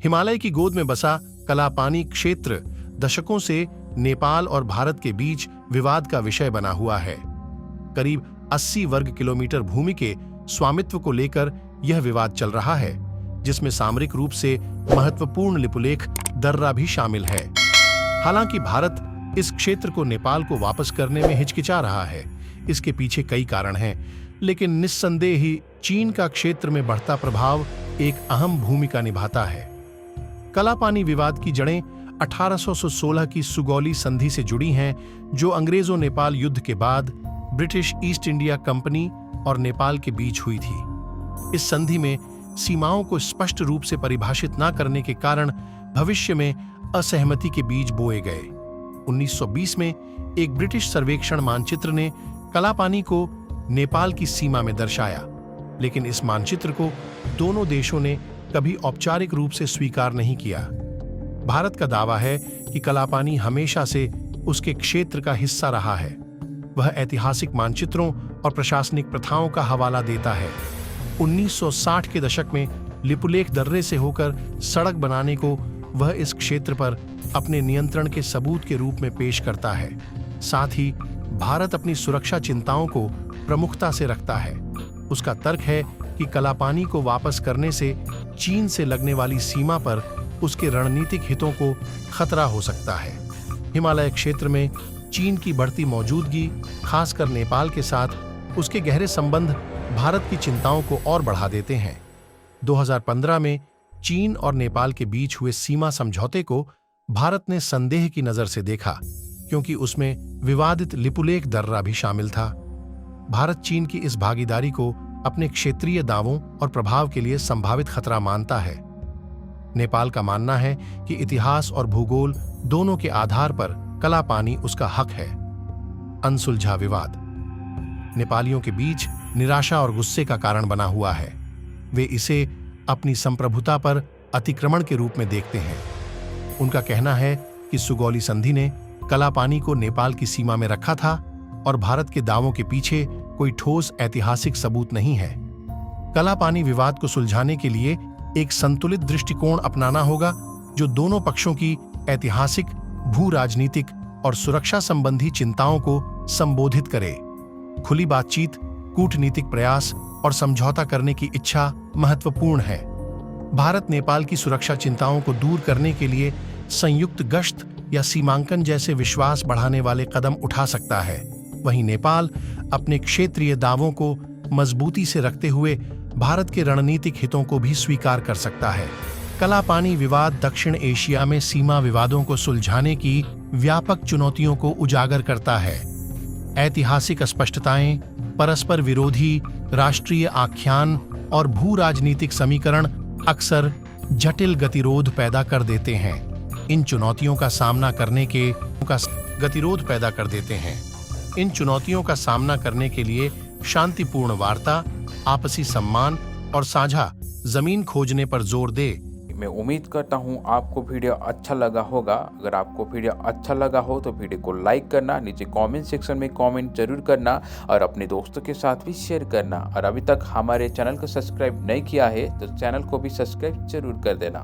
हिमालय की गोद में बसा कलापानी क्षेत्र दशकों से नेपाल और भारत के बीच विवाद का विषय बना हुआ है। करीब 80 वर्ग किलोमीटर भूमि के स्वामित्व को लेकर यह विवाद चल रहा है, जिसमें सामरिक रूप से महत्वपूर्ण लिपुलेख दर्रा भी शामिल है। हालांकि भारत इस क्षेत्र को नेपाल को वापस करने में हिचकिचा रहा है। इसके पीछे कई कारण हैं, लेकिन निस्संदेह ही चीन का क्षेत्र में बढ़ता प्रभाव एक अहम भूमिका निभाता है। कलापानी विवाद की जड़ें 1816 की सुगौली संधि से जुड़ी हैं, जो अंग्रेजों नेपाल युद्ध के बाद ब्रिटिश ईस्ट इंडिया कंपनी और नेपाल के बीच हुई थी। इस संधि में सीमाओं को स्पष्ट रूप से परिभाषित न करने के कारण भविष्य में असहमति के बीज बोए गए। 1920 में एक ब्रिटिश सर्वेक्षण मानचित्र ने कलापानी को नेपाल की सीमा में दर्शाया, लेकिन इस मानचित्र को दोनों देशों ने कभी औपचारिक रूप से स्वीकार नहीं किया। भारत का दावा है कि कलापानी हमेशा से उसके क्षेत्र का हिस्सा रहा है। वह ऐतिहासिक मानचित्रों और प्रशासनिक प्रथाओं का हवाला देता है। 1960 के दशक में लिपुलेख दर्रे से होकर सड़क बनाने को वह इस क्षेत्र पर अपने नियंत्रण के सबूत के रूप में पेश करता है। साथ ही भारत अपनी सुरक्षा चिंताओं को प्रमुखता से रखता है। उसका तर्क है कि कलापानी को वापस करने से चीन से लगने वाली सीमा पर उसके रणनीतिक हितों को खतरा हो सकता है। हिमालय क्षेत्र में चीन की बढ़ती मौजूदगी, खासकर नेपाल के साथ उसके गहरे संबंध भारत की चिंताओं को और बढ़ा देते हैं। 2015 में चीन और नेपाल के बीच हुए सीमा समझौते को भारत ने संदेह की नजर से देखा, क्योंकि उसमें विवादित लिपुलेख दर्रा भी शामिल था। भारत चीन की इस भागीदारी को अपने क्षेत्रीय दावों और प्रभाव के लिए संभावित खतरा मानता है। नेपाल का मानना है कि इतिहास और भूगोल दोनों के आधार पर कलापानी उसका हक है। अनसुलझा विवाद नेपालियों के बीच निराशा और गुस्से का कारण बना हुआ है। वे इसे अपनी संप्रभुता पर अतिक्रमण के रूप में देखते हैं। उनका कहना है कि सुगौली संधि ने कलापानी को नेपाल की सीमा में रखा था और भारत के दावों के पीछे कोई ठोस ऐतिहासिक सबूत नहीं है। कलापानी विवाद को सुलझाने के लिए एक संतुलित दृष्टिकोण अपनाना होगा, जो दोनों पक्षों की ऐतिहासिक, भू राजनीतिक और सुरक्षा संबंधी चिंताओं को संबोधित करे। खुली बातचीत, कूटनीतिक प्रयास और समझौता करने की इच्छा महत्वपूर्ण है। भारत नेपाल की सुरक्षा चिंताओं को दूर करने के लिए संयुक्त गश्त या सीमांकन जैसे विश्वास बढ़ाने वाले कदम उठा सकता है। वहीं नेपाल अपने क्षेत्रीय दावों को मजबूती से रखते हुए भारत के रणनीतिक हितों को भी स्वीकार कर सकता है। कलापानी विवाद दक्षिण एशिया में सीमा विवादों को सुलझाने की व्यापक चुनौतियों को उजागर करता है। ऐतिहासिक अस्पष्टताएं, परस्पर विरोधी राष्ट्रीय आख्यान और भू राजनीतिक समीकरण अक्सर जटिल गतिरोध पैदा कर देते हैं। इन चुनौतियों का सामना करने के लिए शांतिपूर्ण वार्ता, आपसी सम्मान और साझा जमीन खोजने पर जोर दे। मैं उम्मीद करता हूं आपको वीडियो अच्छा लगा होगा। अगर आपको वीडियो अच्छा लगा हो तो वीडियो को लाइक करना, नीचे कमेंट सेक्शन में कमेंट जरूर करना और अपने दोस्तों के साथ भी शेयर करना। और अभी तक हमारे चैनल को सब्सक्राइब नहीं किया है तो चैनल को भी सब्सक्राइब जरूर कर देना।